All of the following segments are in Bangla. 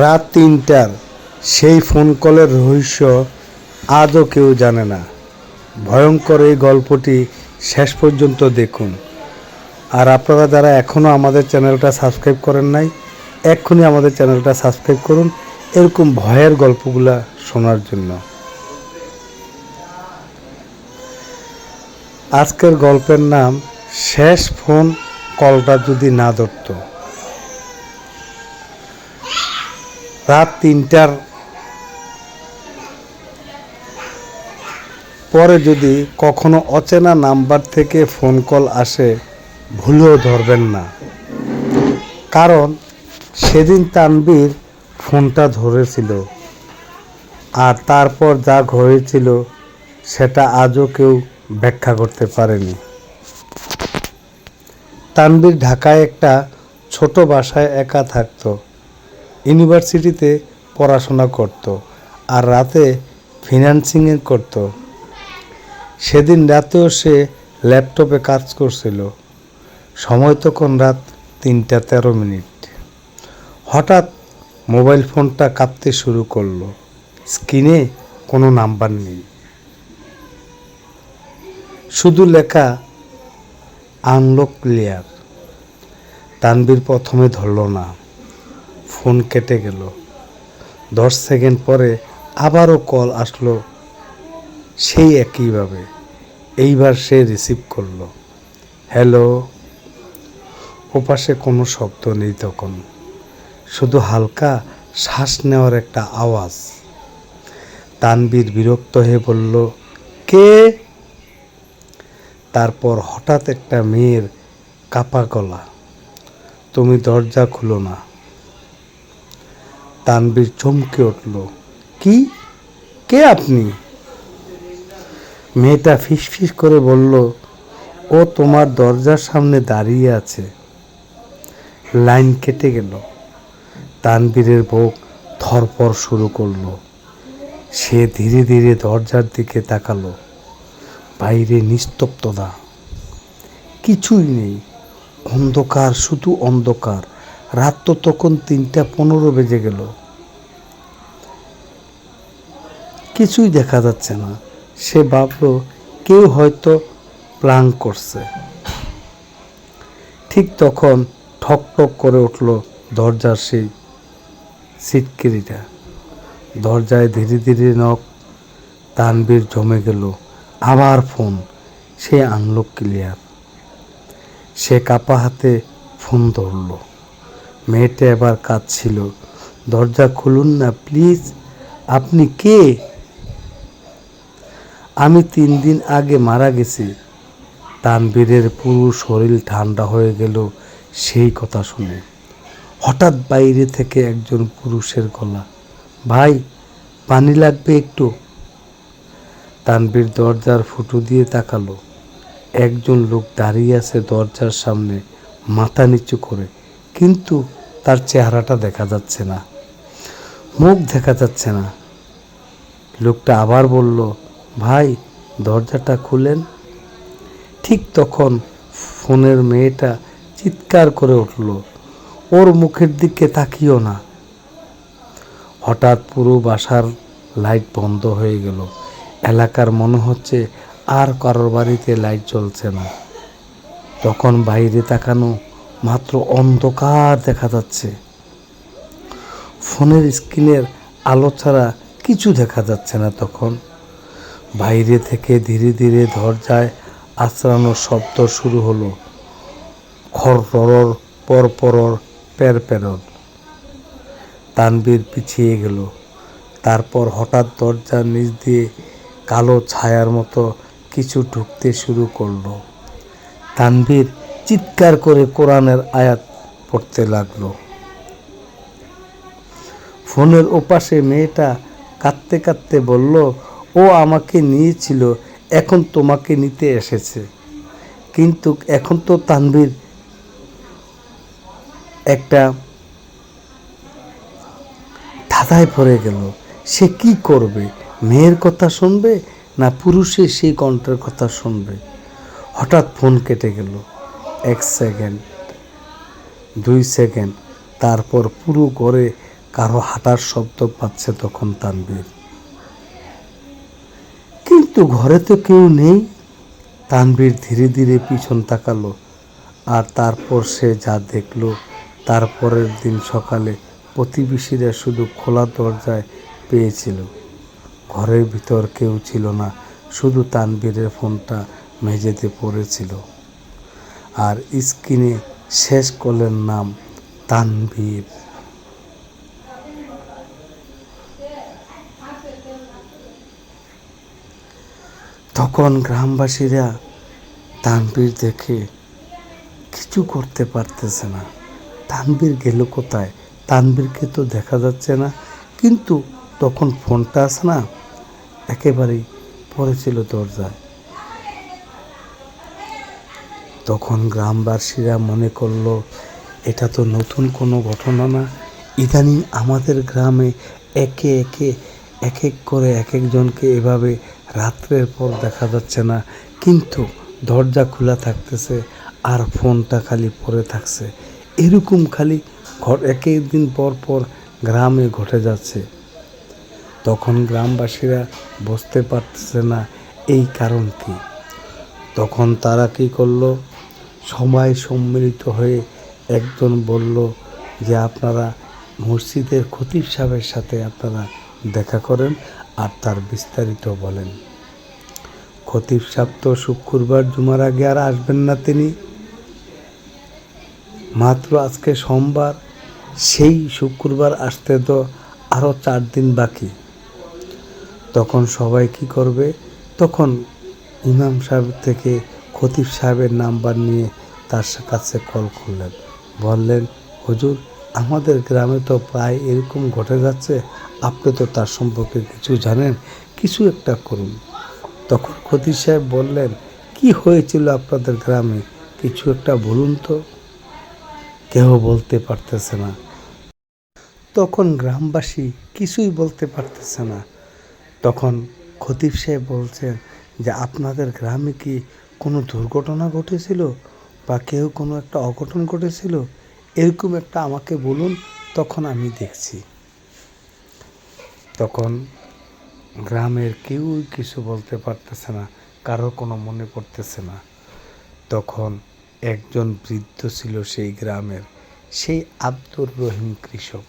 রাত ৩টার সেই ফোন কলের রহস্য আজও কেউ জানে না। ভয়ঙ্কর এই গল্পটি শেষ পর্যন্ত দেখুন। আর আপনারা যারা এখনও আমাদের চ্যানেলটা সাবস্ক্রাইব করেন নাই, এক্ষুনি আমাদের চ্যানেলটা সাবস্ক্রাইব করুন এরকম ভয়ের গল্পগুলা শোনার জন্য। আজকের গল্পের নাম শেষ ফোন কলটা যদি না ধরত। রাত ৩টার পরে যদি কখনো অচেনা নাম্বার থেকে ফোন কল আসে, ভুলেও ধরবেন না। কারণ সেদিন তানবীর ফোনটা ধরেছিল, আর তারপর যা হয়েছিল সেটা আজও কেউ ব্যাখ্যা করতে পারেনি। তানবীর ঢাকায় একটা ছোট বাসায় একা থাকতো। ইউনিভার্সিটিতে পড়াশোনা করত আর রাতে ফিন্যান্সিংয়ে করত। সেদিন রাতেও সে ল্যাপটপে কাজ করছিল। সময় তখন রাত ৩:১৩। হঠাৎ মোবাইল ফোনটা কাঁপতে শুরু করলো। স্ক্রিনে কোনো নাম্বার নেই, শুধু লেখা আনলক ক্লিয়ার। তানবীর প্রথমে ধরল না। ফোন কেটে গেল। 10 সেকেন্ড পরে আবারও কল আসলো, সেই একইভাবে। এইবার সে রিসিভ করলো। হ্যালো। ওপাশে কোনো শব্দ নেই তখন, শুধু হালকা শ্বাস নেওয়ার একটা আওয়াজ। তানবীর বিরক্ত হয়ে বলল, কে? তারপর হঠাৎ একটা মেয়ের কাপা গলা, তুমি দরজা খুলো না। তানবীর চমকে উঠল, কি? কে আপনি? মেয়েটা ফিসফিস করে বলল, ও তোমার দরজার সামনে দাঁড়িয়ে আছে। লাইন কেটে গেল। তানবীরের বুক ধড়ফড় শুরু করলো। সে ধীরে ধীরে দরজার দিকে তাকালো। বাইরে নিস্তব্ধতা, কিছুই নেই, অন্ধকার, শুধু অন্ধকার। রাত তো তখন ৩:১৫ বেজে গেল। কিছুই দেখা যাচ্ছে না। সে ভাবল কেউ হয়তো প্ল্যান করছে। ঠিক তখন ঠক ঠক করে উঠল দরজার সেই সিটকিরিটা। দরজায় ধীরে ধীরে নখ। তানবীর জমে গেল। আবার ফোন, সে আনলক ক্লিয়ার। সে কাপা হাতে ফোন ধরল। মেয়েটা এবার কাঁদছিল, দরজা খুলুন না প্লিজ। আপনি কে? আমি ৩ দিন আগে মারা গেছি। তানবীরের পুরো শরীর ঠান্ডা হয়ে গেল সেই কথা শুনে। হঠাৎ বাইরে থেকে একজন পুরুষের গলা, ভাই পানি লাগবে একটু। তানবীর দরজার ফুটো দিয়ে তাকালো। একজন লোক দাঁড়িয়ে আছে দরজার সামনে, মাথা নিচু করে, কিন্তু তার চেহারাটা দেখা যাচ্ছে না, মুখ দেখা যাচ্ছে না। লোকটা আবার বলল, ভাই দরজাটা খুলেন। ঠিক তখন ফোনের মেয়েটা চিৎকার করে উঠল, ওর মুখের দিকে তাকিও না। হঠাৎ পুরো বাসার লাইট বন্ধ হয়ে গেল। এলাকার মনে হচ্ছে আর কারোর বাড়িতে লাইট জ্বলছে না। তখন বাইরে তাকানো মাত্র অন্ধকার দেখা যাচ্ছে। ফোনের স্ক্রিনের আলো ছাড়া কিছু দেখা যাচ্ছে না। তখন বাইরে থেকে ধীরে ধীরে দরজায় আঁচড়ানোর শব্দ শুরু হলো, খড়রর পরপরর পেরপেরর। তানবীর পিছিয়ে গেল। তারপর হঠাৎ দরজার নিচ দিয়ে কালো ছায়ার মতো কিছু ঢুকতে শুরু করলো। তানবীর চিৎকার করে কোরআনের আয়াত পড়তে লাগলো। ফোনের ওপাশে মেয়েটা কাঁদতে কাঁদতে বলল, ও আমাকে নিয়েছিল, এখন তোমাকে নিতে এসেছে। কিন্তু এখন তো তানবীর একটা ধাঁধায় পড়ে গেল। সে কি করবে? মেয়ের কথা শুনবে না পুরুষের সেই কণ্ঠের কথা শুনবে? হঠাৎ ফোন কেটে গেল। 1 সেকেন্ড, 2 সেকেন্ড, তারপর পুরো ঘরে কারো হাঁটার শব্দ পাচ্ছে তখন তানভীর। কিন্তু ঘরে তো কেউ নেই। তানভীর ধীরে ধীরে পিছন তাকালো, আর তারপর সে যা দেখলো, তারপরের দিন সকালে প্রতিবেশীরা শুধু খোলা দরজায় পেয়েছিল। ঘরের ভিতর কেউ ছিল না, শুধু তানভীরের ফোনটা মেঝেতে পড়েছিল, আর স্ক্রিনে শেষ কলের নাম তানভীর। তখন গ্রামবাসীরা তানভীর দেখে কিছু করতে পারতেছে না। তানভীর গেল কোথায়? তানভীরকে তো দেখা যাচ্ছে না। কিন্তু তখন ফোনটা আছে না, একেবারেই পড়েছিল দরজায়। তখন গ্রামবাসীরা মনে করলো এটা তো নতুন কোনো ঘটনা না। ইদানিং আমাদের গ্রামে একে একে এক এক করে এক একজনকে এভাবে রাত্রের পর দেখা যাচ্ছে না, কিন্তু দরজা খোলা থাকতেছে আর ফোনটা খালি পড়ে থাকছে। এরকম খালি এক দিন পর পর গ্রামে ঘটে যাচ্ছে। তখন গ্রামবাসীরা বুঝতে পারতেছে না এই কারণ কি। তখন তারা কি করলো, সবাই সম্মিলিত হয়ে একজন বলল যে আপনারা মসজিদের খতিব সাহেবের সাথে আপনারা দেখা করেন আর তার বিস্তারিত বলেন। খতিব সাহেব তো শুক্রবার জুমার আগে আর আসবেন না, তিনি মাত্র আজকে সোমবার, সেই শুক্রবার আসতে তো আরও 4 দিন বাকি। তখন সবাই কি করবে, তখন ইমাম সাহেব থেকে খতিব সাহেবের নাম্বার নিয়ে তার কাছে কল করলেন, বললেন হুজুর আমাদের গ্রামে তো প্রায় এরকম ঘটে যাচ্ছে, আপনি তো তার সম্পর্কে কিছু জানেন, কিছু একটা করুন। তখন খতিব সাহেব বললেন, কি হয়েছিল আপনাদের গ্রামে, কিছু একটা বলুন তো। কেউ বলতে পারতেছে না। তখন গ্রামবাসী কিছুই বলতে পারতেছে না। তখন খতিব সাহেব বলছেন যে আপনাদের গ্রামে কি কোনো দুর্ঘটনা ঘটেছিল বা কেউ কোনো একটা অঘটন ঘটেছিল, এরকম একটা আমাকে বলুন, তখন আমি দেখছি। তখন গ্রামের কেউ কিছু বলতে পারতেছে না, কারো কোনো মনে পড়তেছে না। তখন একজন বৃদ্ধ ছিল সেই গ্রামের, সেই আব্দুর রহিম কৃষক।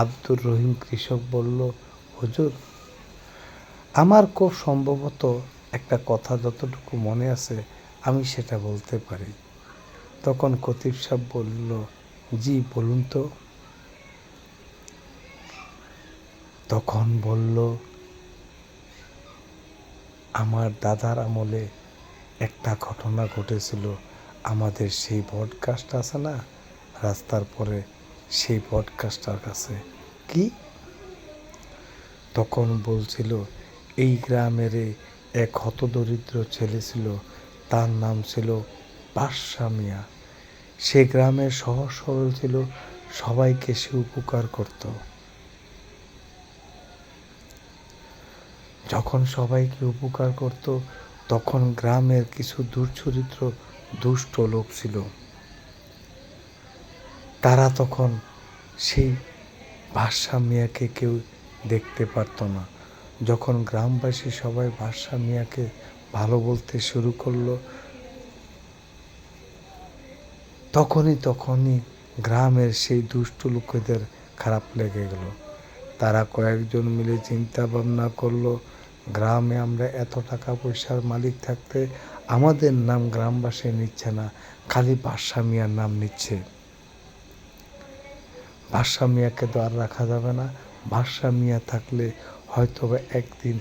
আব্দুর রহিম কৃষক বলল, হুজুর আমার খুব সম্ভবত একটা কথা যতটুকু মনে আছে আমি সেটা বলতে পারি। তখন খতিব সাহেব বলল, জি বলুন তো। তখন বলল, আমার দাদার আমলে একটা ঘটনা ঘটেছিল আমাদের সেই বটগাছটা আছে না রাস্তার পরে, সেই বটগাছটার কাছে। কি? তখন বলছিল এই গ্রামের এক হতদরিদ্র ছেলে ছিল, তার নাম ছিল বাদশা মিয়া। সে গ্রামের সহজ সরল ছিল, সবাইকে সে উপকার করত। যখন সবাইকে উপকার করত তখন গ্রামের কিছু দুশ্চরিত্র দুষ্ট লোক ছিল, তারা তখন সেই বাদশা মিয়াকে কেউ দেখতে পারত না। যখন গ্রামবাসী সবাই বাদশা মিয়াকে ভালো বলতে শুরু করলো, তখনই গ্রামের সেই দুষ্ট লোকেদের খারাপ লেগে গেল। তারা কয়েকজন মিলে চিন্তা ভাবনা করলো, গ্রামে আমরা এত টাকা পয়সার মালিক থাকতে আমাদের নাম গ্রামবাসী নিচ্ছে না, খালি বাদশা মিয়ার নাম নিচ্ছে। বাদশা মিয়াকে তো আর রাখা যাবে না। বাদশা মিয়া থাকলে হয়তো একদিন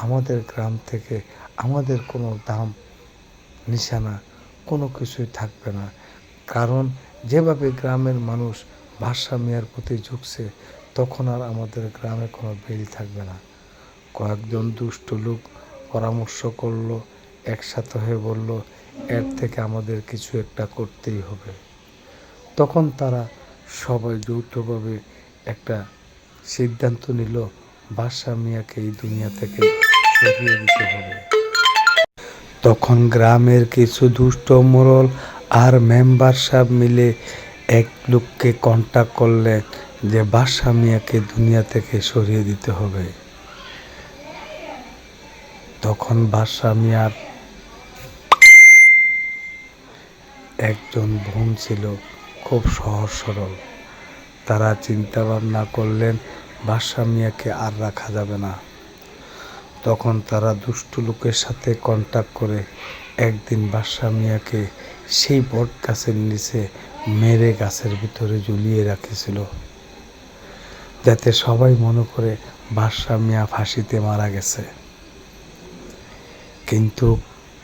আমাদের গ্রাম থেকে আমাদের কোনো দাম নিশানা কোনো কিছুই থাকবে না। কারণ যেভাবে গ্রামের মানুষ বাদশা মিয়ার প্রতি ঝুঁকছে, তখন আর আমাদের গ্রামে কোনো বেল থাকবে না। কয়েকজন দুষ্ট লোক পরামর্শ করলো, একসাথে হয়ে বলল, এর থেকে আমাদের কিছু একটা করতেই হবে। তখন তারা সবাই যৌথভাবে একটা সিদ্ধান্ত নিল, বাদশা মিয়াকে এই দুনিয়া থেকে সরিয়ে দিতে হবে। তখন গ্রামের কিছু দুষ্ট মোড়ল আর মেম্বার সাহেব মিলে এক লোককে কন্ট্যাক্ট করলেন যে বাদশা মিয়াকে দুনিয়া থেকে সরিয়ে দিতে হবে। তখন বাদশা মিয়ার একজন বোন ছিল, খুব সহজ সরল। তারা চিন্তা ভাবনা করলেন বাদশা মিয়াকে আর রাখা যাবে না। তখন তারা দুষ্টু লোকের সাথে কন্ট্যাক্ট করে একদিন বাদশা মিয়াকে সেই বট গাছের নিচে মেরে গাছের ভিতরে ঝুলিয়ে রাখেছিল, যাতে সবাই মনে করে বাদশা মিয়া ফাঁসিতে মারা গেছে। কিন্তু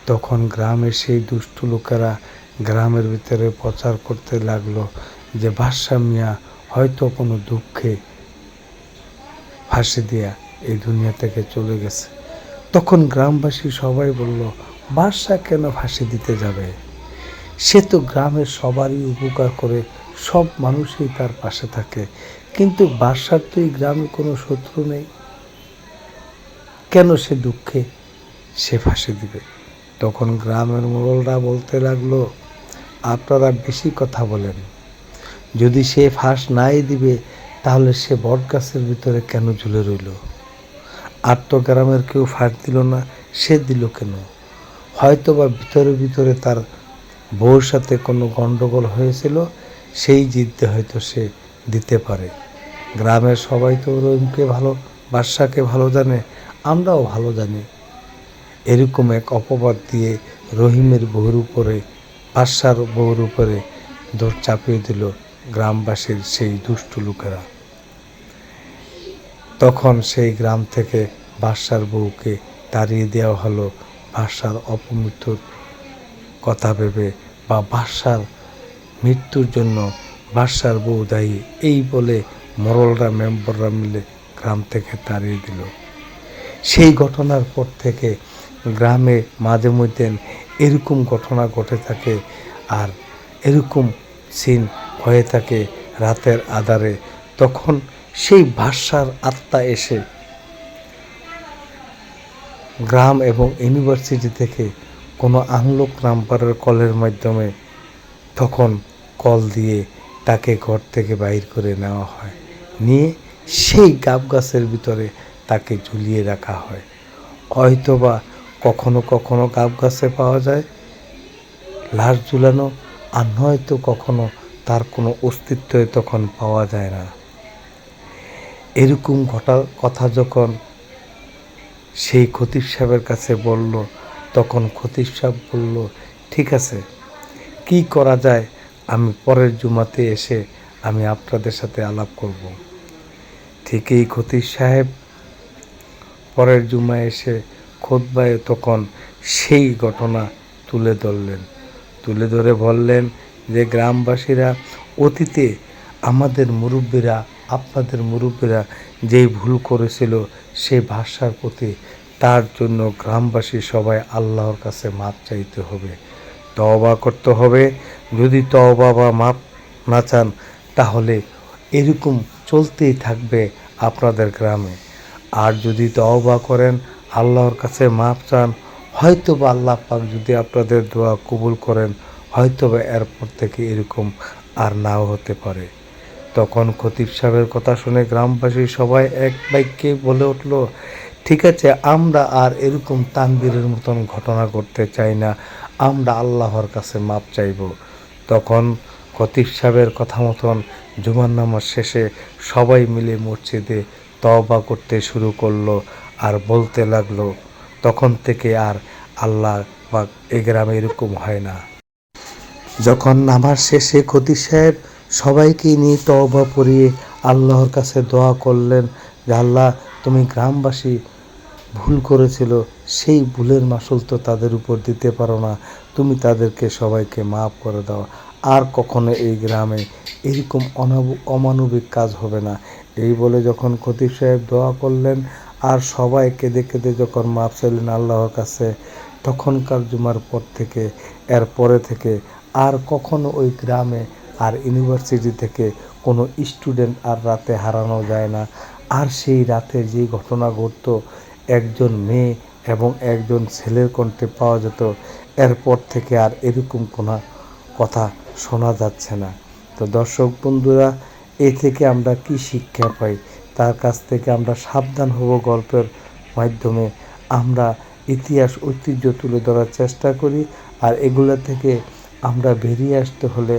তখন গ্রামের সেই দুষ্টু লোকেরা গ্রামের ভিতরে প্রচার করতে লাগলো যে বাদশা মিয়া হয়তো কোনো দুঃখে ফাঁসি দিয়া এই দুনিয়া থেকে চলে গেছে। তখন গ্রামবাসী সবাই বলল, বাদশা কেন ফাঁসি দিতে যাবে? সে তো গ্রামের সবারই উপকার করে, সব মানুষই তার পাশে থাকে, কিন্তু বাদশার তো এই গ্রামে কোনো শত্রু নেই, কেন সে দুঃখে সে ফাঁসি দিবে? তখন গ্রামের মোড়লরা বলতে লাগলো, আপনারা বেশি কথা বলেন, যদি সে ফাঁস নাই দিবে তাহলে সে বট গাছের ভিতরে কেন ঝুলে রইল? আর তো গ্রামের কেউ ফাঁস দিল না, সে দিল কেন? হয়তো বা ভিতরে ভিতরে তার বউর সাথে কোনো গণ্ডগোল হয়েছিল, সেই জিদ্দে হয়তো সে দিতে পারে। গ্রামের সবাই তো রহিমকে ভালো, বাদশাকে ভালো জানে, আমরাও ভালো জানি। এরকম এক অপবাদ দিয়ে রহিমের বউর উপরে, বাদশার বউর উপরে দৌড় চাপিয়ে দিল গ্রামবাসীর সেই দুষ্টু লোকেরা। তখন সেই গ্রাম থেকে বাদশার বউকে তাড়িয়ে দেওয়া হলো বাদশার অপমৃত্যুর কথা ভেবে, বা বাদশার মৃত্যুর জন্য বাদশার বউ দায়ী, এই বলে মোড়লরা মেম্বররা মিলে গ্রাম থেকে তাড়িয়ে দিল। সেই ঘটনার পর থেকে গ্রামে মাঝে মধ্যে এরকম ঘটনা ঘটে থাকে, আর এরকম সিন হয়ে থাকে রাতের আধারে। তখন সেই বাদশার আত্মা এসে গ্রাম এবং ইউনিভার্সিটি থেকে কোনো আনলক নাম্বারের কলের মাধ্যমে তখন কল দিয়ে তাকে ঘর থেকে বাইর করে নেওয়া হয়, নিয়ে সেই গাব গাছের ভিতরে তাকে ঝুলিয়ে রাখা হয়। হয়তোবা কখনো কখনো গাব গাছে পাওয়া যায় লাশ ঝুলানো, আর নয়তো কখনো তার কোনো অস্তিত্বই তখন পাওয়া যায় না। এরকম কথা যখন সেই খতিব সাহেবের কাছে বলল, তখন খতিব সাহেব বলল, ঠিক আছে, কি করা যায় আমি পরের জুমাতে এসে আমি আপনাদের সাথে আলাপ করব। ঠিক এই খতিব সাহেব পরের জুমায় এসে খুতবায় তখন সেই ঘটনা তুলে ধরলেন, তুলে ধরে বললেন যে গ্রামবাসীরা অতীতে আমাদের মুরব্বীরা, আপনাদের মুরব্বীরা যেই ভুল করেছিল সেই ভাষার প্রতি, তার জন্য গ্রামবাসী সবাই আল্লাহর কাছে মাপ চাইতে হবে, তওবা করতে হবে। যদি তওবা বা মাপ না চান তাহলে এরকম চলতেই থাকবে আপনাদের গ্রামে। আর যদি তওবা করেন, আল্লাহর কাছে মাপ চান, হয়তো বা আল্লাহ পাক যদি আপনাদের দোয়া কবুল করেন, হয়তো বা এরপর থেকে এরকম আর নাও হতে পারে। তখন খতিব সাহেবের কথা শুনে গ্রামবাসী সবাই এক বাক্যে বলে উঠল, ঠিক আছে, আমরা আর এরকম তানবীরের মতন ঘটনা করতে চাই না, আমরা আল্লাহর কাছে মাপ চাইব। তখন খতিব সাহেবের কথা মতন জুমার নামাজ শেষে সবাই মিলে মসজিদে তওবা করতে শুরু করলো, আর বলতে লাগলো, তখন থেকে আর আল্লাহ পাক এ গ্রামে এরকম হয় না। যখন নামাজ শেষে খতিব সাহেব সবাইকে নিয়ে তওবা পড়িয়ে আল্লাহর কাছে দোয়া করলেন যে আল্লাহ, তুমি গ্রামবাসী ভুল করেছিল, সেই ভুলের মাসুল তো তাদের উপর দিতে পারো না, তুমি তাদেরকে সবাইকে মাফ করে দাও, আর কখনো এই গ্রামে এরকম অমানবিক কাজ হবে না। এই বলে যখন খতিব সাহেব দোয়া করলেন আর সবাই কেঁদে কেঁদে যখন মাফ চাইলেন আল্লাহর কাছে, তখনকার জুমার পর থেকে, এর পরে থেকে আর কখনো ওই গ্রামে আর ইউনিভার্সিটি থেকে কোনো স্টুডেন্ট আর রাতে হারানো যায় না। আর সেই রাতে যে ঘটনা ঘটত, একজন মেয়ে এবং একজন ছেলের কণ্ঠে পাওয়া যেত, এরপর থেকে আর এরকম কোনো কথা শোনা যাচ্ছে না। তো দর্শক বন্ধুরা, এ থেকে আমরা কি শিক্ষা পাই, তার কাছ থেকে আমরা সাবধান হব গল্পের মাধ্যমে। আমরা ইতিহাস ঐতিহ্য তুলে ধরার চেষ্টা করি, আর এগুলো থেকে আমরা বেরিয়ে আসতে হলে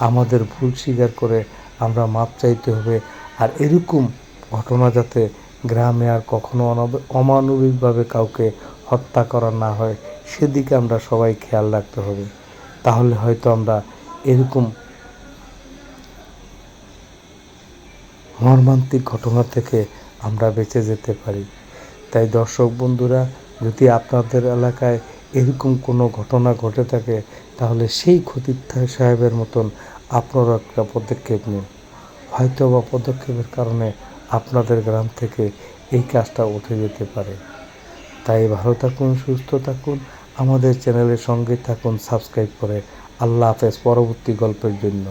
আমাদের ভুল স্বীকার করে আমরা মাপ চাইতে হবে। আর এরকম ঘটনা যাতে গ্রামে আর কখনো অমানবিকভাবে কাউকে হত্যা করা না হয়, সেদিকে আমরা সবাই খেয়াল রাখতে হবে। তাহলে হয়তো আমরা এরকম মর্মান্তিক ঘটনা থেকে আমরা বেঁচে যেতে পারি। তাই দর্শক বন্ধুরা, যদি আপনাদের এলাকায় এরকম কোনো ঘটনা ঘটে থাকে, তাহলে সেই খতিব সাহেবের মতন আপনারা একটা পদক্ষেপ নিন। হয়তো বা পদক্ষেপের কারণে আপনাদের গ্রাম থেকে এই কাজটা উঠে যেতে পারে। তাই ভালো থাকুন, সুস্থ থাকুন, আমাদের চ্যানেলের সঙ্গে থাকুন সাবস্ক্রাইব করে। আল্লাহ হাফেজ পরবর্তী গল্পের জন্য।